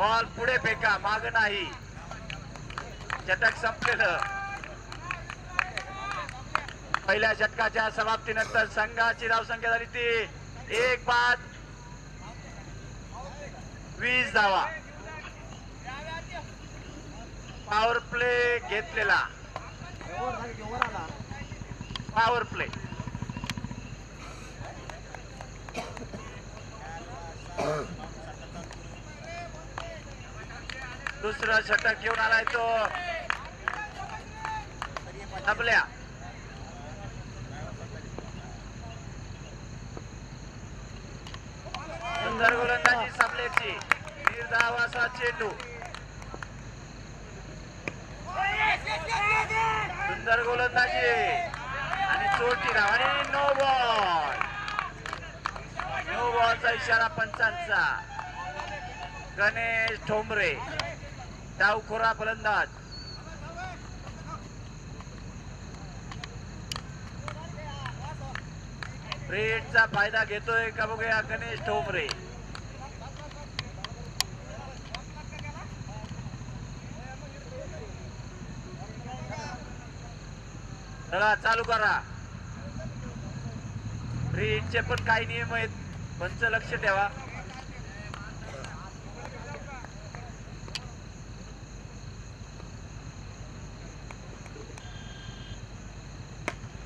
Ball पुढे फेका, माग नाही. षटक संपलेलं. पहिल्या षटकाच्या समाप्तीनंतर संघाची धावसंख्या झाली ती 1-20 धावा. पॉवर प्ले घेतलेला. पॉवर प्ले दुसरं षटक घेऊन आलाय तो आपल्या. सुंदर गोलंदाजी साबलेची. निर्धावाचा चेंडू. सुंदर गोलंदाजी आणि चोटी धाव आणि नो बॉल. नो बॉलचा इशारा पंचांचा. गणेश ठोंबरे डावखोरा फलंदाज. रेडचा फायदा घेतोय का बघूया गणेश ठोंबरे. चला चालू करा. रेडचे पण काही नियम आहेत, पंच लक्ष ठेवा.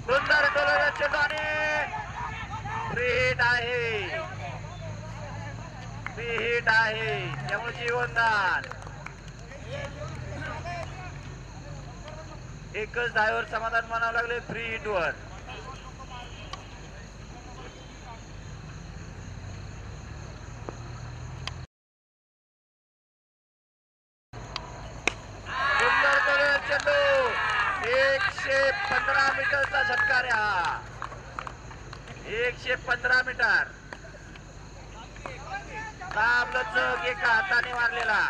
सुंदर गोलंदाजी आणि हिट आहे. हिट आहे त्यामुळे जीवनदान. एकच धावेवर समाधान मानावं लागले फ्री हिट वर. सुंदर गोलंदाजी चेंडू. 115 मीटरचा षटकार हा. 115 मीटर. दाबलच एका हाताने मारलेला.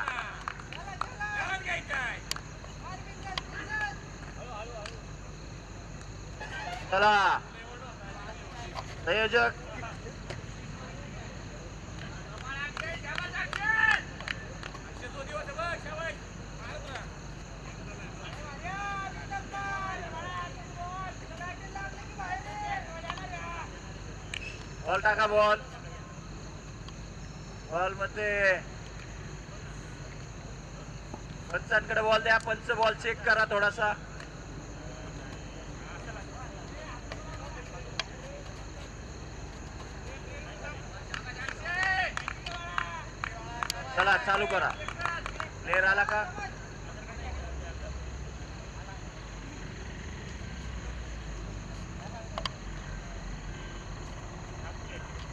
चला संयोजक बॉल टाका. बॉल बॉल मध्ये पंचांकडे बॉल द्या. पंच बॉल चेक करा थोडासा. चला चालू करा. प्लेयर आला का?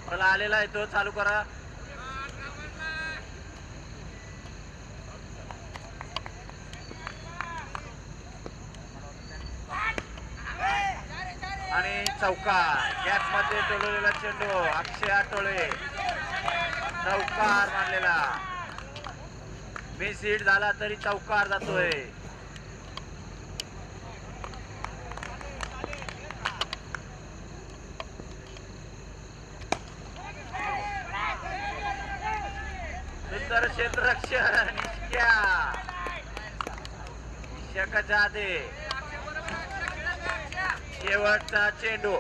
चला आलेला आहे तो. चालू करा. आणि चौकार. गॅप मध्ये टोलवलेला चेंडू. अक्षय आठवले चौकार मारलेला. मिस हिट झाला तरी चौकार जातोय. सुंदर क्षेत्ररक्षण निष्क्या. शकच्या आधी शेवटचा चेंडू.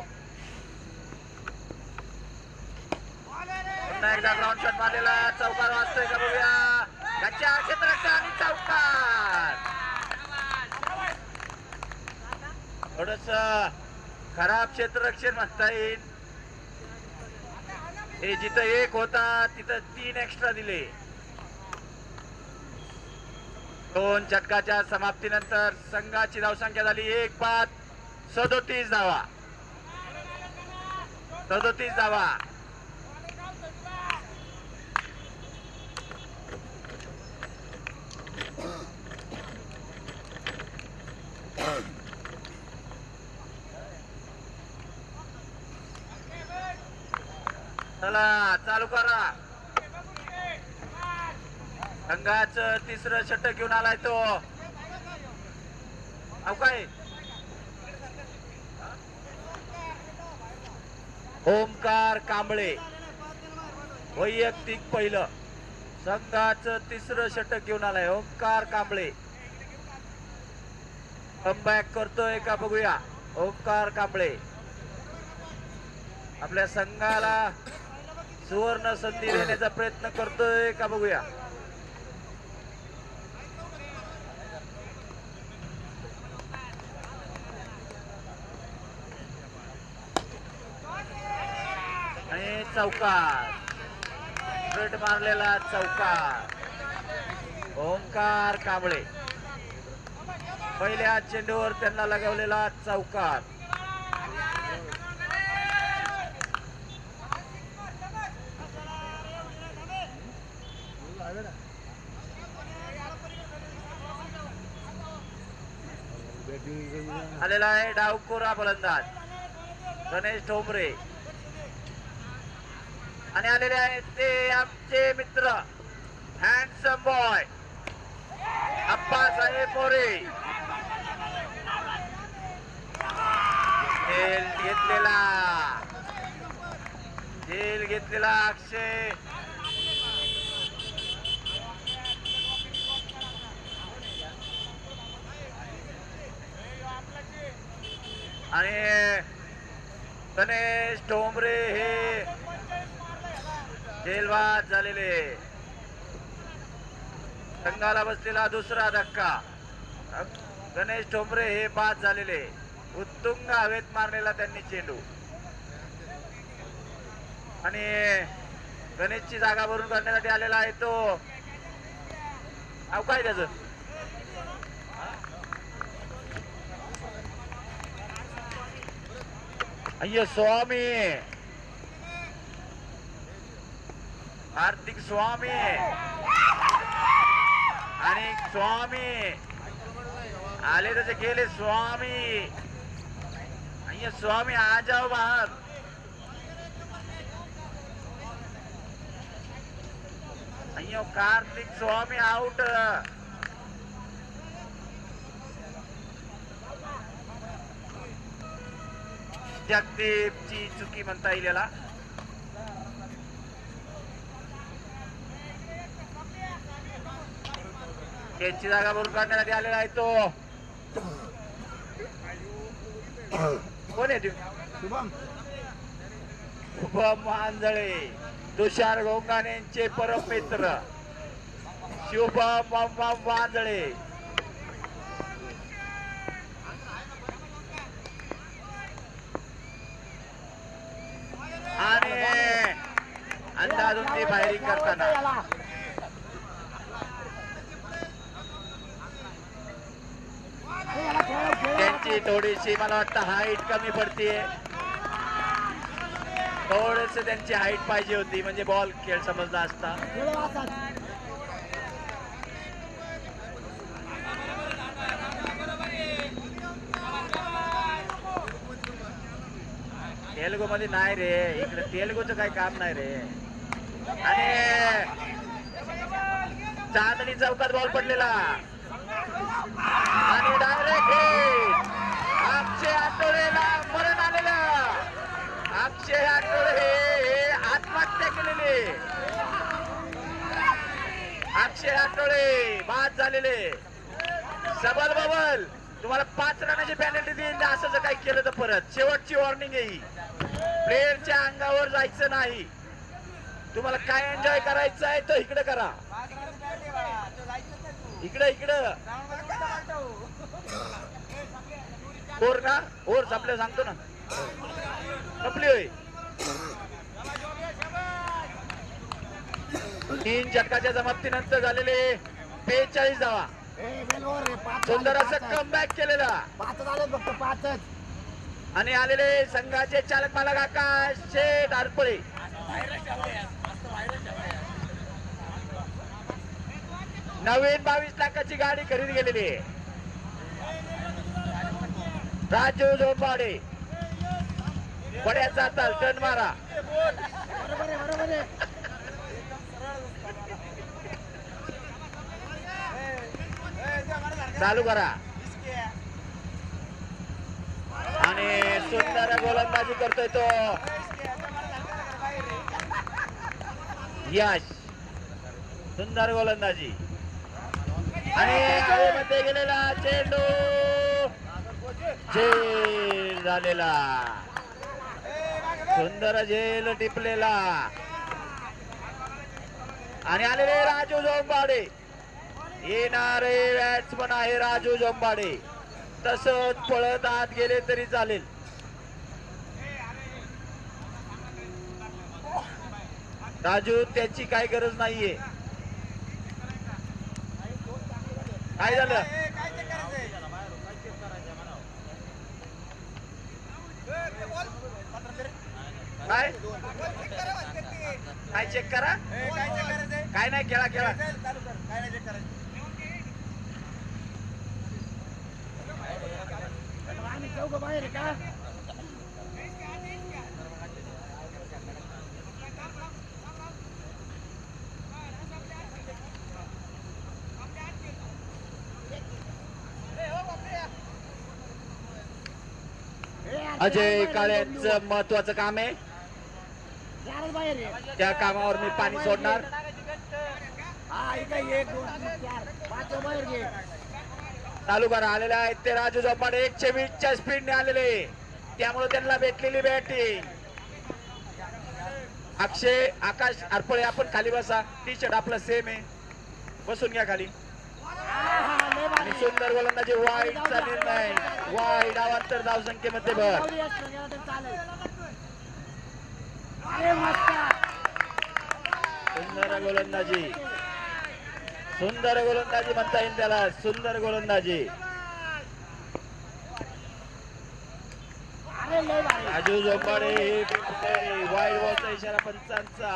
पुन्हा एकदा ग्राउंड शॉट मारलेला. चौकार वाजतोय का बघूया. गच्च्या क्षेत्ररक्षण आणि चौकार. थोडस खराब क्षेत्ररक्षण म्हणता येईल. हे जिथं 1 होता तिथं 3 एक्स्ट्रा दिले. 2 षटकाच्या समाप्तीनंतर संघाची धावसंख्या झाली 1-37 धावा. 37 धावा. चला चालू करा. संघाचं तिसरं षटक घेऊन आलाय तो. काय ओमकार कांबळे वैयक्तिक पहिलं. संघाचं तिसरं षटक घेऊन आलाय ओंकार कांबळे. कमबॅक करतोय का बघूया. ओंकार कांबळे आपल्या संघाला सुवर्ण संधी देण्याचा प्रयत्न करतोय का बघूया. आणि चौकार थ्रेट मारलेला चौकार. ओंकार कांबळे पहिल्या चेंडूवर त्यांना लगावलेला चौकार. आलेला आहे डावखोरा फलंदाज गणेश ठोंबरे आणि आलेले आहेत ते आमचे मित्र हँडसम बॉय अप्पासाहेब मोरे. झेल घेतलेला अक्षय आणि गणेश ठोंबरे हे झेलबाद झालेले. संघाला बसलेला दुसरा धक्का. गणेश ठोंबरे हे बाद झालेले. उत्तुंग हवेत मारलेला त्यांनी चेंडू आणि गणेशची जागा भरून करण्यासाठी आलेला आहे तो. नाव काय त्याचं. अय्य स्वामी कार्तिक स्वामी आणि स्वामी आले त्याचे गेले स्वामी. अय्य स्वामी आ जाओ बाहर. अय्यो कार्तिक स्वामी आउट. जगदीपची चुकी म्हणता येईल याला. त्यांची जागा भरून काढण्यासाठी आलेला आहे तो. कोण आहे शुभम मांजळे. तुषार गोंगाणेंचे परम मित्र शुभम मांजळे. आणि अंदाधुंदी फायरिंग करताना त्यांची थोडीशी मला वाटतं हाईट कमी पडतीये. थोडस त्यांची हाईट पाहिजे होती म्हणजे बॉल खेळ समजला असता. तेलुगू मध्ये नाही रे. इकडे तेलुगूचं काही काम नाही रे. आणि चांदणी चौकात बॉल पडलेला आणि डायरेक्ट अक्षय आठवडेला मरण आलेलं. अक्षय आठवडे हे आत्महत्या केलेले. अक्षय आठवडे बाद झालेले. सबल बबल तुम्हाला 5 रनाची पेनल्टी देईल असं जर काही केलं तर परत शेवटची वॉर्निंग आहे. प्लेयरच्या अंगावर जायचं नाही. तुम्हाला काय एन्जॉय करायचं आहे तो इकडे करा. इकडे ओर ना ओर संपल्या सांगतो ना. संपली होय. 3 षटकाच्या समाप्तीनंतर झालेले 42 धावा. सुंदर असं कमबॅक केलेला. 5 झाले फक्त 5. आणि आलेले संघाचे चालक मालक आकाश शेठ आरपळे. नवीन 22 लाखाची गाडी खरेदी केलेली आहे. राजू जोंबाडे बड्याचा ताल टर्न मारा. चालू करा. आणि सुंदर गोलंदाजी करतोय तो यश. सुंदर गोलंदाजी आणि हवेमध्ये गेलेला चेंडू झेल झालेला. सुंदर झेल टिपलेला आणि आलेले राजू जोंबाडे. येणारे बॅट्समन आहे राजू जोंबाडे. तसंच पळत आत गेले तरी चालेल. राजू त्याची काही गरज नाहीये. काय झालं काय काय चेक करा काय नाही खेळा खेळा. आम्ही चौघ बाहेर आहे का? अजय काळेंचं महत्वाचं काम आहे. चारच बाहेर आहे. त्या कामावर मी पाणी सोडणार. हा इथे 1 2 3 4 5 बाहेर घे. चालू करा. आलेले आहेत ते राजू जोंबाडे. 120च्या स्पीडने आलेले, त्यामुळे त्यांना भेटलेली बॅटिंग. अक्षय आकाश आरपळे आपण खाली बसा. टी शर्ट आपलं सेम आहे. बसून घ्या खाली. आणि सुंदर गोलंदाजी वाईडचा निर्णय. वाईड अवांतर धाव संख्येमध्ये भर. सुंदर गोलंदाजी. सुंदर गोलंदाजी म्हणता येईल त्याला. सुंदर गोलंदाजी. राजू जोंबाडे वाईड बॉलचा इशारा पंचांचा.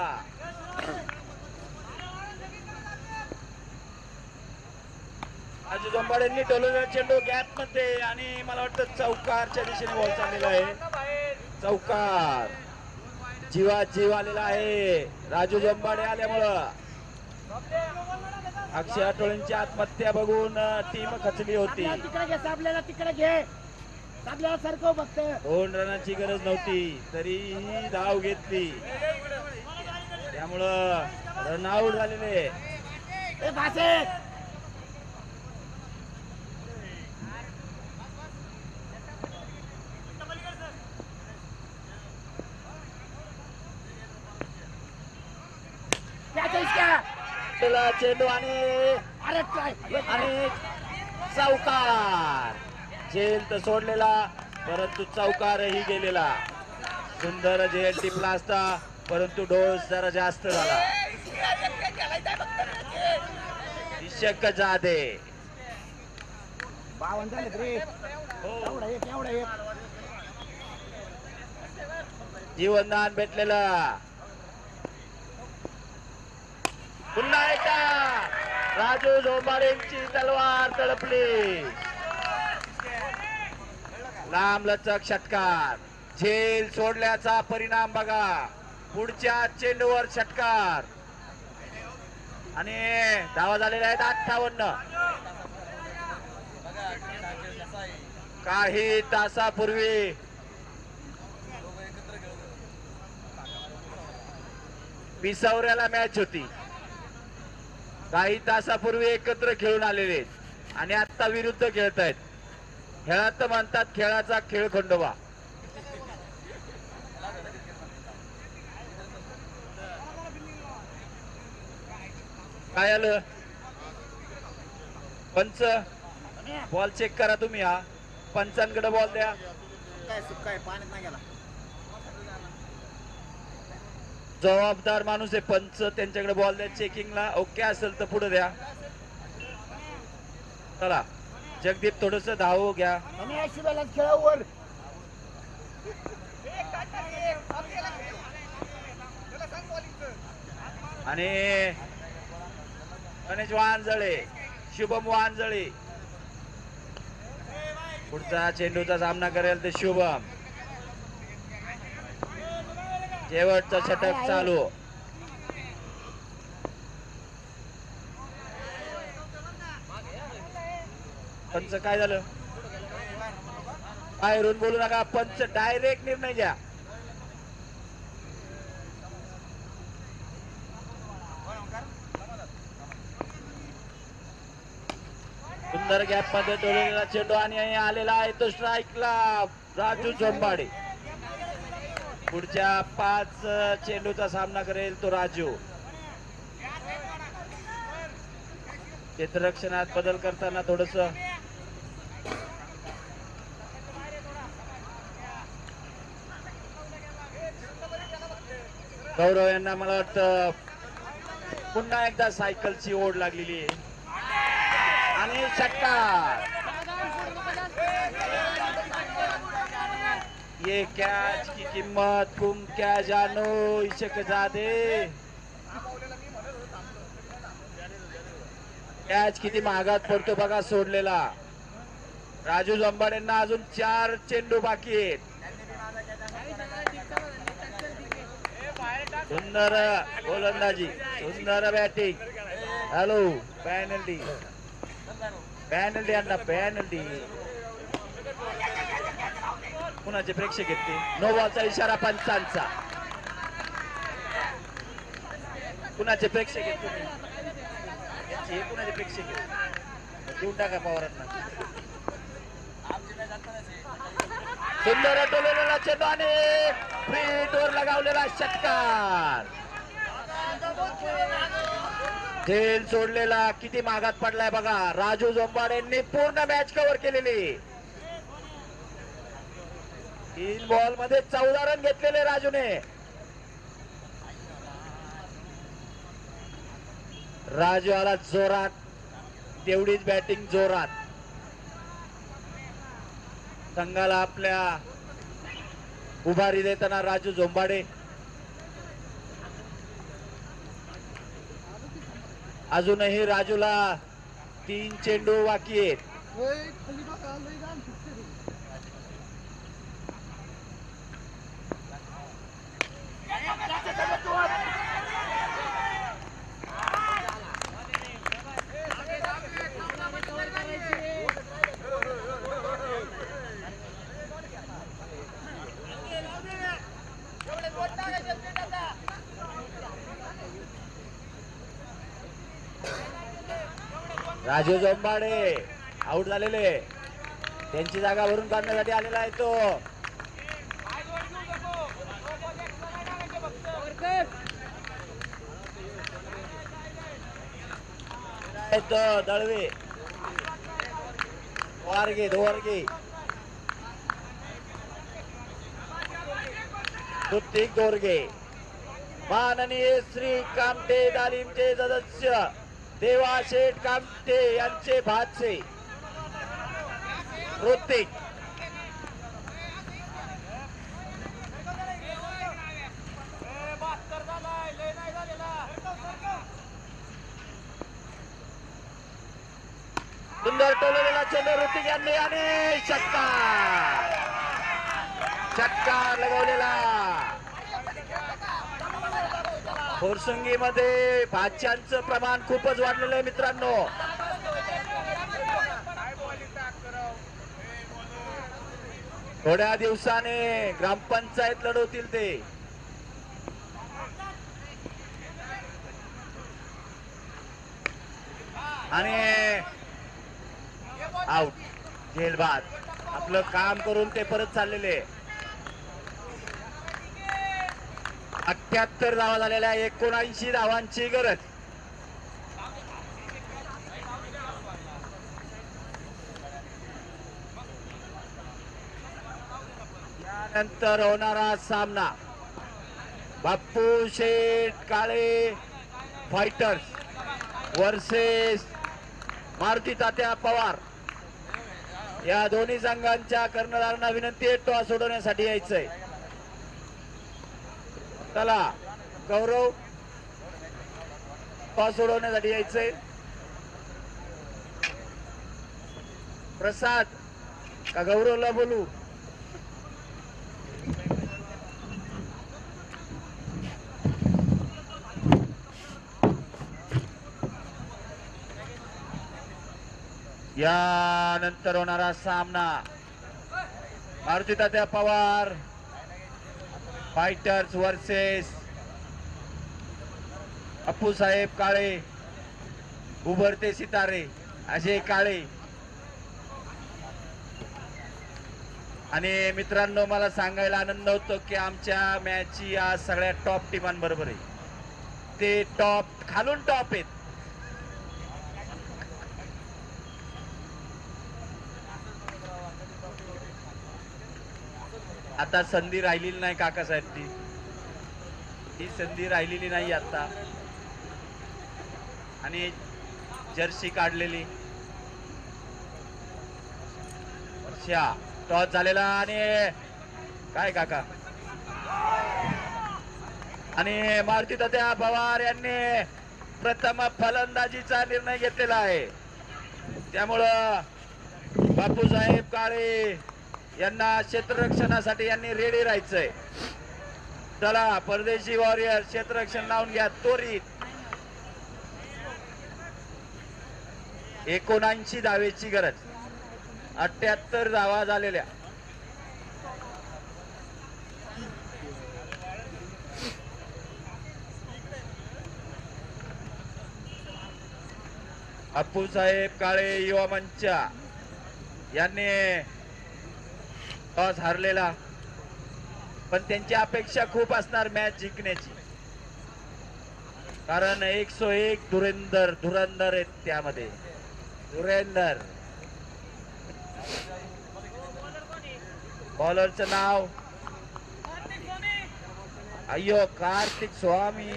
राजू जोंबाडेंनी टोलवलेला चेंडू गॅप मध्ये आणि मला वाटतं चौकारच्या दिशेने बॉल चाललेला आहे. चौकार. जीवात जीव आलेला आहे राजू जोंबाडे आल्यामुळं. अक्षय आठवलेंची आत्महत्या बघून टीम खचली होती. तिकडे घे साबल्याला. तिकडे घे साबल्याला. सरकव फक्त. 2 रनाची गरज नव्हती तरीही धाव घेतली. त्यामुळं रन आउट झालेले. चेंडू आणि चौकार. झेल तर सोडलेला परंतु चौकारही गेलेला. सुंदर झेल टिपला असता परंतु डोस जरा जास्त झाला. इशक जादे 52 झाले रे. एवढा एक एवढा एक. जीवनदान भेटलेलं. पुन्हा एकदा राजू जोंबाडेंची तलवार तळपली. लांब लचक षटकार. झेल सोडल्याचा परिणाम बघा. पुढच्या चेंडूवर षटकार आणि धावा झालेल्या आहेत 58. काही तासापूर्वी पिसावऱ्याला मॅच होती. काही तासापूर्वी एकत्र खेळून आलेले आणि आता विरुद्ध खेळत आहेत. खेळात म्हणतात खेळाचा खेळ खंडोबा. काय आलं पंच. बॉल चेक करा तुम्ही. हा पंचांकडे बॉल द्या. काय सुकाय पाण्यात नाही गेला. जबाबदार माणूस आहे पंच. त्यांच्याकडे बॉल द्या चेकिंगला. ओके असेल तर पुढे द्या. चला जगदीप थोडस धाव घ्या. खेळावर आणि गणेश वाहनजळे शुभम वाहनजळे पुढचा चेंडूचा सामना करेल ते शुभम. शेवटचा षटक चालू. पंच काय झालं. बाहेरून बोलू नका. पंच डायरेक्ट निर्णय घ्या. सुंदर गॅप मध्ये टोलेला चेंडू आणि आलेला आहे तो स्ट्राईकला राजू जोंबाडे. पुढच्या 5 चेंडूचा सामना करेल तो राजू. क्षेत्ररक्षणात बदल करताना थोडस गौरव यांना मला वाटतं पुन्हा एकदा सायकलची ओढ लागलेली आहे आणि षटकार. ये कैच की कीमत तुम क्या जानो इशकजादे. कॅच किती महागात पडतो बघा सोडलेला. राजू जोंबाडेंना अजून 4 चेंडू बाकी आहेत. सुंदर गोलंदाजी, सुंदर बॅटिंग. हॅलो पॅनल्टी, पॅनल्टी अण्णा पॅनल्टी. कुणाचे प्रेक्षक आहेत ते? नो बॉलचा इशारा पंचांचा. कुणाचे प्रेक्षक आहेत तुम्ही? हे कुणाचे प्रेक्षक आहेत? देऊन टाका पवारांना. सुंदर टोलेला चेंडू आणि फील्डवर लगावलेला षटकार. झेल सोडलेला किती मागात पडलाय बघा. राजू जोंबाडेंनी पूर्ण मॅच कव्हर केलेली. 3 बॉल मध्ये 14 रन घेतलेले राजूने. राजू आला जोरात, तेवढीच बॅटिंग जोरात. संघाला आपल्या उभारी देताना राजू जोंबाडे. अजूनही राजूला 3 चेंडू बाकी आहेत. राजू जोंबाडे आउट झालेले. त्यांची जागा भरून काढण्यासाठी आलेला आहे तो. दळवे वारगे दोरगे ऋतिक दोरगे. माननीय श्री कामटे तालीमचे सदस्य देवाशेठ कामटे यांचे भाचे ऋतिक. सुंदर टोललेला चेंडू ऋतिक यांनी आणि षटकार. षटकार लगवलेला. फुरसंगी मध्ये भाच्यांचं प्रमाण खूपच वाढलेलं आहे मित्रांनो. थोड्या दिवसाने ग्रामपंचायत लढवतील ते. आणि आउट. झेलबाद. आपलं काम करून ते परत चाललेले. 78 धावा झालेल्या, 79 धावांची गरज. यानंतर होणारा सामना बाप्पू शेठ काळे फायटर्स वर्सेस मारुती तात्या पवार. या दोन्ही संघांच्या कर्णधारांना विनंती आहे टॉस सोडवण्यासाठी यायचंय. चला गौरव, टॉस सोडवण्यासाठी यायचंय. प्रसाद का गौरवला बोलू? यानंतर होणारा सामना मारुती तात्या पवार फायटर्स वर्सेस अप्पू साहेब काळे उभरते सितारे अजय काळे आणि मित्रांनो मला सांगायला आनंद होतो की आमच्या मॅचची आज सगळ्या टॉप टीमांबरोबर आहे. ते टॉप खालून टॉप आहेत. आता संधी राहिलेली नाही काकासाहेब, ती संधी राहिलेली नाही आता. आणि जर्सी काढलेली टॉस झालेला आणि काय काका आणि मारुती तात्या पवार यांनी प्रथम फलंदाजीचा निर्णय घेतलेला आहे. त्यामुळं बापूसाहेब काळे यांना क्षेत्ररक्षणासाठी यांनी रेडी राहायचंय. चला परदेशी वॉरियर क्षेत्ररक्षण लावून घ्या त्वरित. 79 धावेची गरज, 78 धावा झालेल्या. अप्पूसाहेब काळे युवा मंच यांनी टॉस हारलेला, पण त्यांची अपेक्षा खूप असणार मॅच जिंकण्याची, कारण 101 धुरंदर आहेत त्यामध्ये. धुरेंदर बॉलरचं नाव अय्यो कार्तिक स्वामी.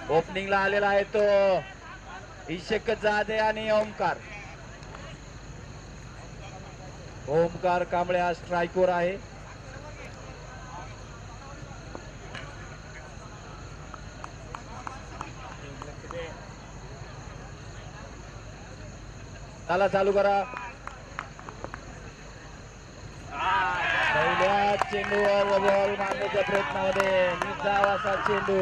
ओपनिंगला आलेला आहे तो इशक जादे आणि ओमकार कांबळे हा स्ट्राईकवर आहे. चला चालू करा. पहिल्या चेंडूवर बॉल मारण्याच्या प्रयत्नामध्ये निजाव असा चेंडू.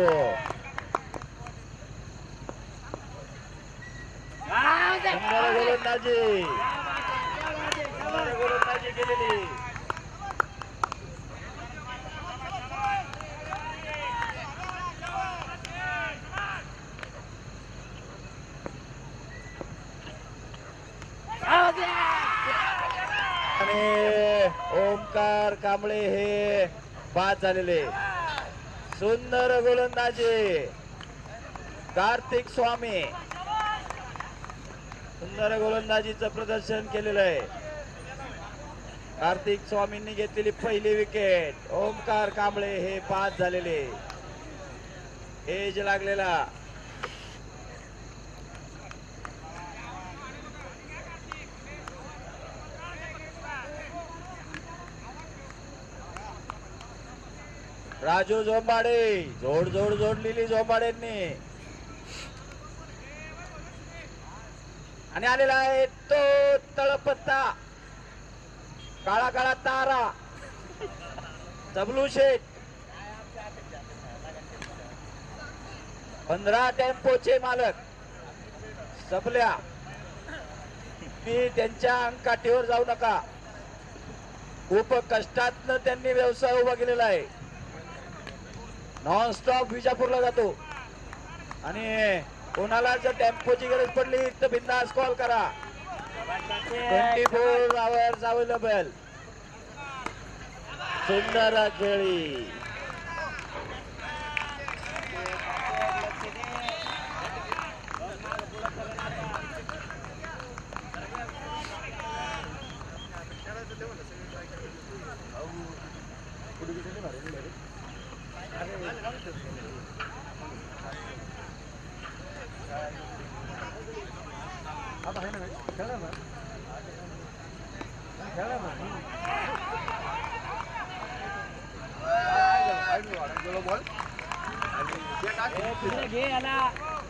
सुंदर गोलंदाजी केलेली. आणि ओमकार कांबळे हे बाद झालेले. सुंदर गोलंदाजी कार्तिक स्वामी, सुंदर गोलंदाजीचं प्रदर्शन केलेलं आहे. कार्तिक स्वामींनी घेतलेली पहिली विकेट. ओमकार कांबळे हे बाद झालेले. एज लागलेला राजू झोंबाडे, जोडलेली झोंबाडेंनी. आणि आलेला आहे तो तळपत्ता, काळा काळा तारा तबलू शेठ. 15 टेम्पोचे मालक सबल्या. मी त्यांच्या अंगकाठीवर जाऊ नका. खूप कष्टातनं त्यांनी व्यवसाय उभा केलेला आहे. नॉन स्टॉप विजापूरला जातो आणि कोणाला जर टेम्पोची गरज पडली तर बिंदास कॉल करा. 24 आवर्स अवेलेबल. सुंदर खेळी.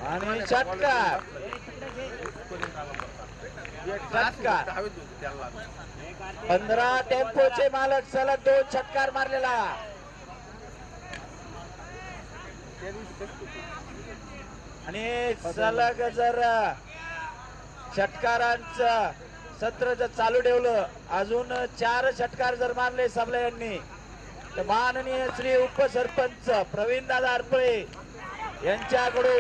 आणि षटकार 15 टेम्पोचे मालक सलग 2 षटकार मारलेला. आणि सलग जर षटकारांचं सत्र जर चालू ठेवलं, अजून 4 षटकार जर मारले सबले यांनी, तर माननीय श्री उपसरपंच प्रवीण दादा आरपळे यांच्याकडून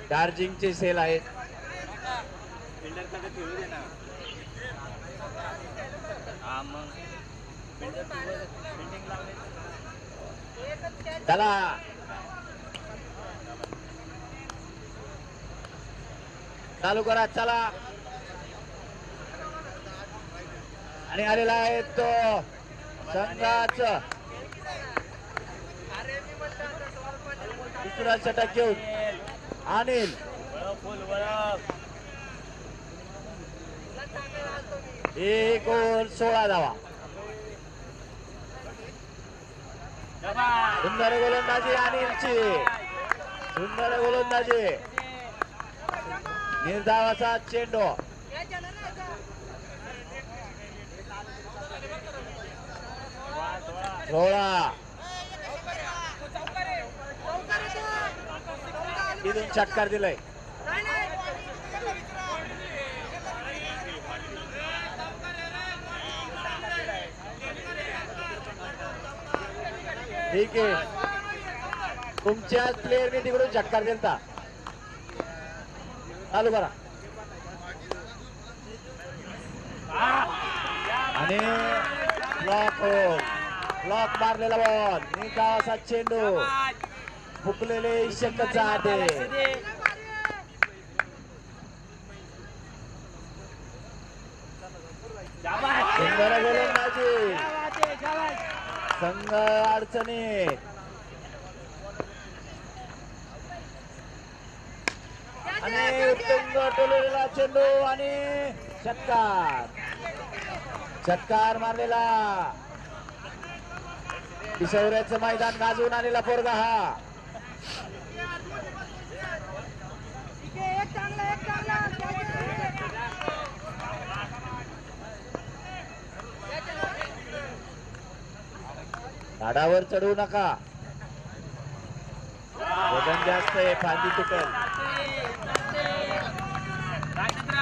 चार्जिंगचे सेल आहेत. चला चालू करा चला. आणि आलेला आहे तो संघाच दुसरा षटक घेऊन अनिल. एक ओव्हर 16 धावा. सुंदर गोलंदाजी अनिलची. सुंदर गोलंदाजी. निर्धावाचा चेंडू. सोळा इथून षटकार दिलाय. ठीक आहे. तुमच्याच प्लेयरने तिकडून षटकार दिलता. चालू करा. आणि ब्लॉक मारलेला बॉल. निकावाचा चेंडू. फुकलेले शकत जाते. सुंदर गोलंदाजी. संघ अडचणीत. आणि उत्तुंग टोललेला चेंडू आणि षटकार. षटकार मारलेला. पिसवऱ्याचं मैदान गाजवून आलेला पोरगा हा. झाडावर चढवू नका. वजन जास्त आहे. फांदी तुटेल.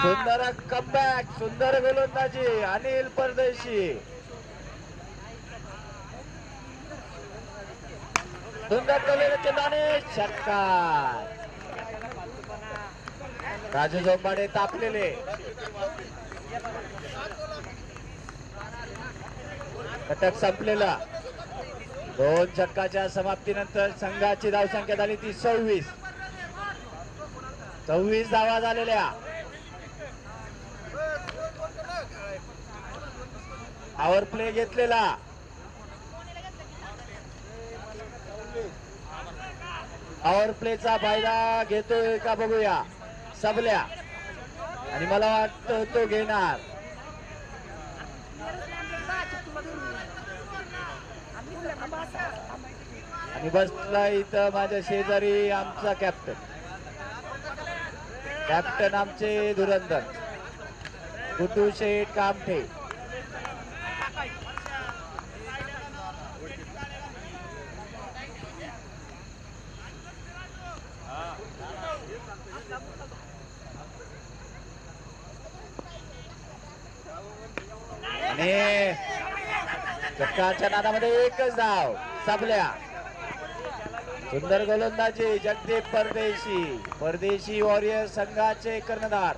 सुंदर कमबॅक. सुंदर गोलंदाजी अनिल परदेशी. सुंदर टोलेले षटकार. राजू जोंबाडे तापलेले. षटक संपलेला. 2 षटकाच्या समाप्तीनंतर संघाची धावसंख्या झाली ती 26. 26 धावा झालेल्या. पॉवर प्ले घेतलेला. पॉवर प्लेचा फायदा घेतोय का बघूया सबल्या. आणि मला वाटतं तो घेणार. आणि बसला इथं माझ्या शेजारी आमचा कॅप्टन आमचे धुरंधर गुड्डू शेठ कामठे. आणि षटकाच्या नादामध्ये एकच धाव. सबल्या. सुंदर गोलंदाजी जगदीप परदेशी. परदेशी वॉरियर संघाचे कर्णधार.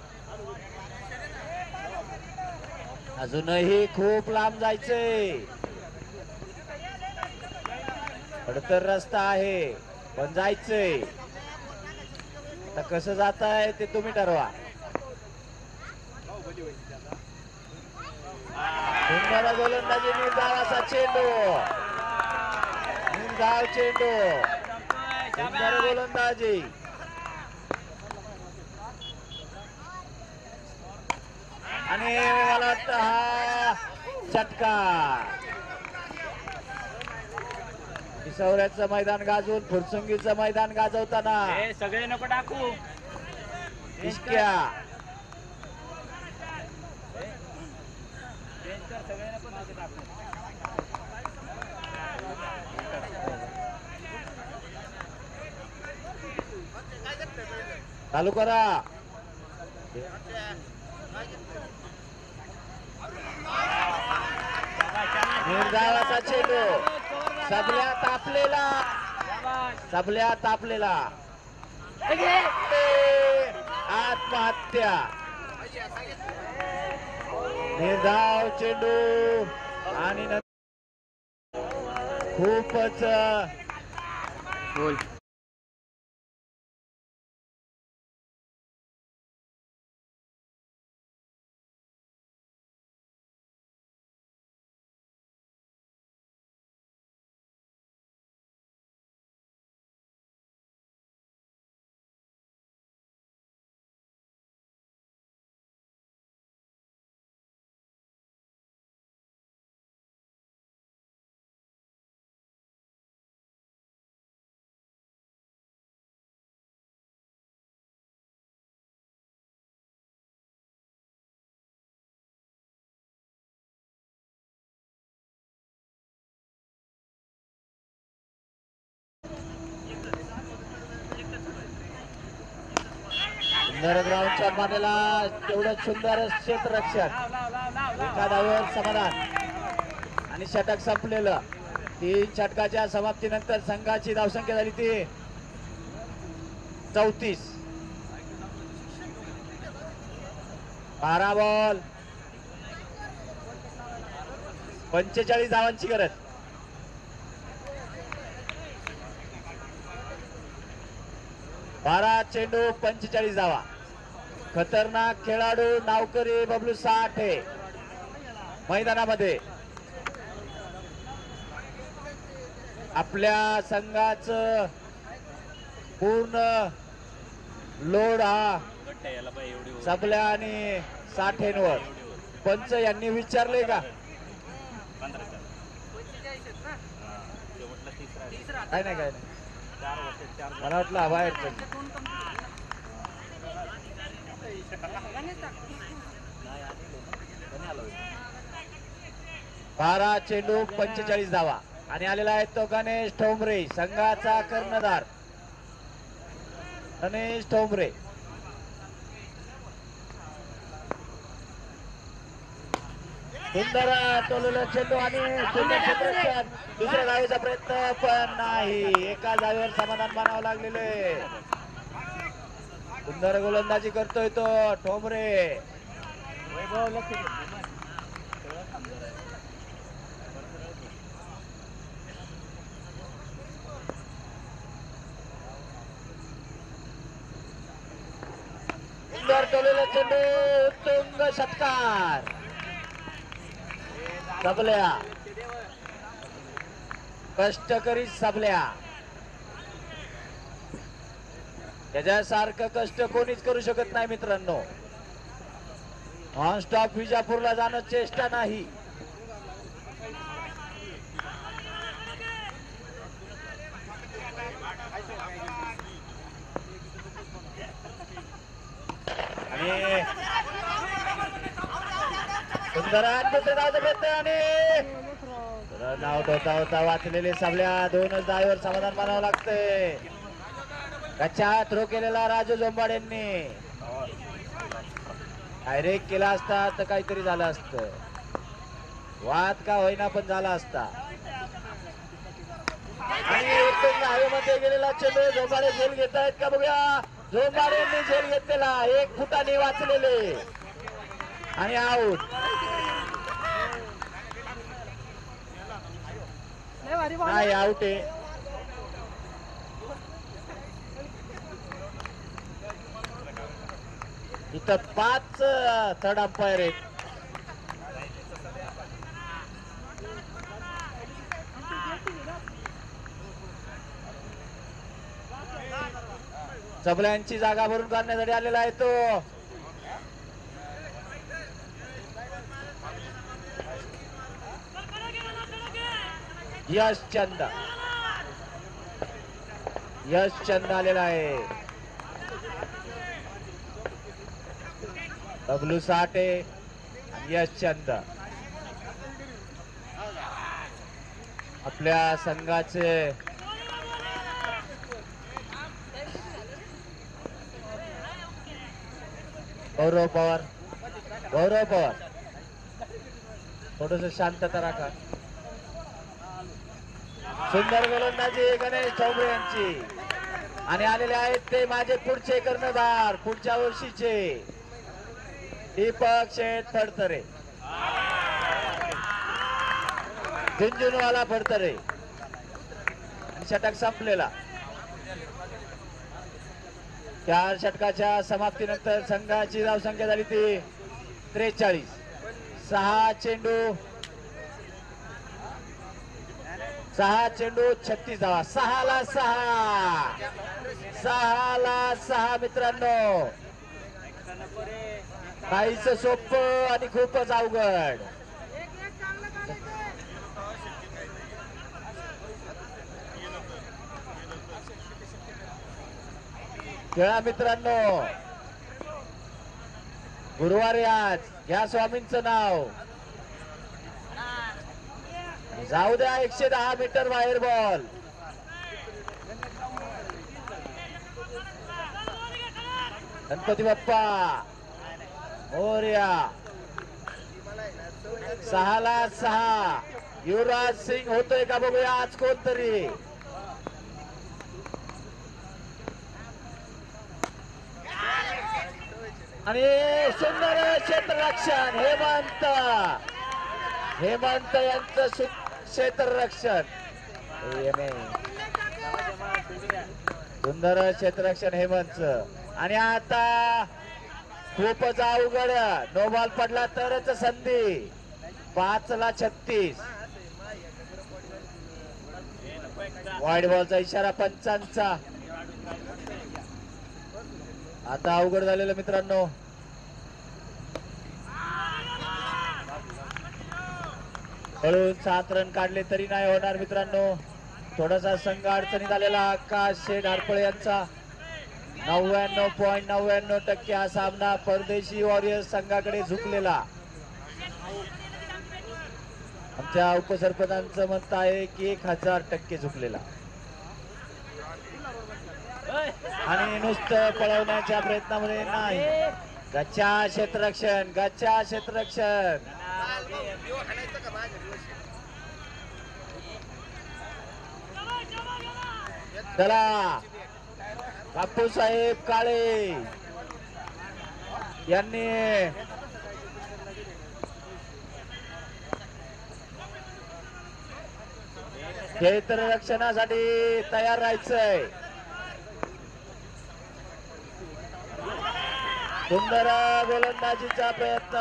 अजूनही खूप लांब जायचंय. खडतर रस्ता आहे पण जायचंय. आता कसं जात आहे ते तुम्ही ठरवा. सुंदर गोलंदाजी. निर्धावाचा चेंडू. निर्धाव चेंडू. सुंदर गोलंदाजी. आणि मला वाटतं हा षटकार. पिसवऱ्याचं मैदान गाजवून फुरसुंगीचं मैदान गाजवताना सगळे नको टाकू. इश्क्या. चालू करा. निर्धावाचा चेंडू. सबल्या तापलेला. आत्महत्या. निर्धाव चेंडू आणि खूपच बोल. सुंदर ग्राउंडच्या मानेला तेवढं सुंदर क्षेत्ररक्षण. एका धावेवर समाधान आणि षटक संपलेलं. 3 षटकाच्या समाप्तीनंतर संघाची धावसंख्या झाली ती 34. 12 बॉल 45 धावांची गरज. बारा चेंडू 45 धावा. खतरनाक खेळाडू नावकरी बबलू साठे मैदानामध्ये. आपल्या संघाचं पूर्ण लोड हा सबल्या आणि साठेंवर. पंच यांनी विचारले का काय नाही काय नाही. मला वाटलं हवा आहे. 12 चेंडू 45 धावा आणि आलेला आहे तो गणेश ठोंबरे संघाचा कर्णधार. गणेश ठोंबरे सुंदर टोललेला चेंडू आणि सुंदर क्षेत्ररक्षण. दुसऱ्या धावेचा प्रयत्न पण नाही. एका धावेवर समाधान मानावं लागलेले. सुंदर गोलंदाजी करतोय तो ठोंबरे. सुंदर टोललेला चेंडू उत्तुंग षटकार. सबल्या कष्टकरी सबल्या. त्याच्यासारखं कष्ट कोणीच करू शकत नाही मित्रांनो. ऑन स्टॉप विजापूरला जाणं चेष्टा नाही. आणि सुंदर प्रयत्न आणि नाव होता होता वाचलेले सबल्या. 2च धावेवर समाधान मानावं लागतंय. कच्चा थ्रो केलेला राजू जोंबाड यांनी. डायरेक्ट केला असता तर काहीतरी झालं असतं. वाद का होईना पण झाला असता. आणि उत्तम हवेमध्ये गेलेला चेंडू झोंबाडे झेल घेत आहेत का बघूया. झोंबाडे यांनी झेल घेतलेला. 1 फुटाने वाचलेले आणि आऊट. नाही आऊट आहे. इथं 5 थर्ड अंपायर आहेत. सबल्यांची जागा भरून काढण्यासाठी आलेला आहे तो यश चंद. यश चंद आलेला आहे. बबलू साठे आणि यश चंद आपल्या संघाचे गौरव पवार. गौरव पवार थोडस शांतता राखा. सुंदर गोलंदाजी गणेश ठोंबरे यांची. आणि आलेले आहेत ते माझे पुढचे कर्णधार पुढच्या वर्षीचे दीपक शेठ फडतरे, झुंझुनवाला फडतरे. षटक संपलेला. 4 षटकाच्या समाप्तीनंतर संघाची धावसंख्या झाली ती 43. 6 चेंडू 36 धावा. 6 मित्रांनो. काहीच सोपं आणि खूपच अवघड. खेळा मित्रांनो. गुरुवारी आज घ्या स्वामींचं नाव. जाऊ द्या 110 मीटर बाहेर बॉल. गणपती बाप्पा मोरया. 6 युवराज सिंग होतोय का बघूया आज कोणतरी. आणि सुंदर क्षेत्ररक्षण हेमंत यांचं क्षेत्ररक्षण. सुंदर क्षेत्ररक्षण हेमंतचं. आणि आता खूपच अवघड. नो बॉल पडला तरच संधी. 5ला 36. वाईड बॉलचा इशारा पंचांचा. आता अवघड झालेलं मित्रांनो. हळून 7 रन काढले तरी नाही होणार मित्रांनो. थोडासा संघ अडचणीत आलेला आकाश शेठ हरपळे यांचा. 99.99% हा सामना परदेशी वॉरियर्स संघाकडे झुकलेला. आमच्या उपसरपंचांचं मत आहे की 1000% झुकलेला. आणि नुसतं पळवण्याच्या प्रयत्नामध्ये नाही. गच्चा क्षेत्ररक्षण. चला बापूसाहेब काळे यांनी क्षेत्ररक्षणासाठी तयार राहायचंय. सुंदर गोलंदाजीचा प्रयत्न.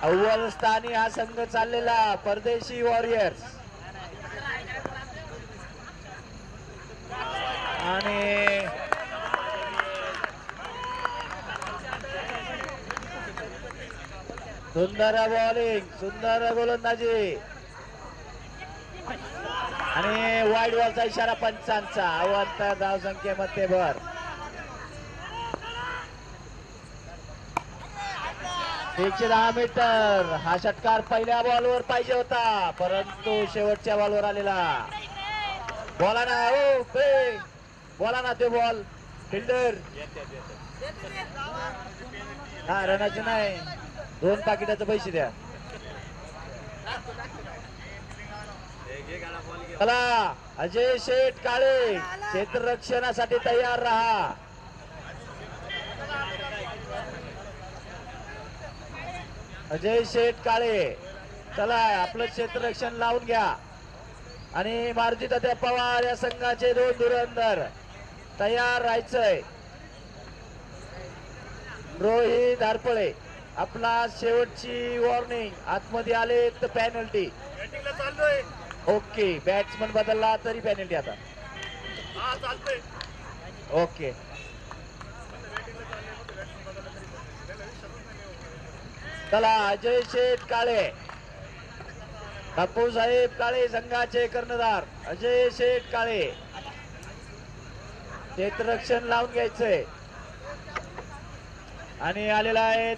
अव्वल स्थानी हा संघ चाललेला परदेशी वॉरियर्स. आणि सुंदर बॉलिंग, सुंदर गोलंदाजी. आणि वाईड बॉलचा इशारा पंचांचा. अवंत धावसंख्येमध्ये भर. 110 मीटर. हा षटकार पहिल्या बॉलवर पाहिजे होता परंतु शेवटच्या बॉलवर आलेला. बोला ना हो बोला ना ते बॉल फिल्डर. हा रनाचे नाही. 2 पाकिटाचे पैसे द्या. चला अजय शेठ काळे क्षेत्ररक्षणासाठी तयार राहा. अजय शेठ काळे चला आपलं क्षेत्ररक्षण लावून घ्या. आणि मारुती तात्या पवार या संघाचे 2 धुरंधर तयार राहायचंय. रोहित हरपळे आपला शेवटची वॉर्निंग. आतमध्ये आले तर पॅनल्टी. ओके बॅट्समन बदलला तरी पॅनल्टी आता. ओके चला अजय शेठ काळे बापूसाहेब काळे संघाचे कर्णधार. अजय शेठ काळे क्षेत्ररक्षण लावून घ्यायचंय. आणि आलेला आहे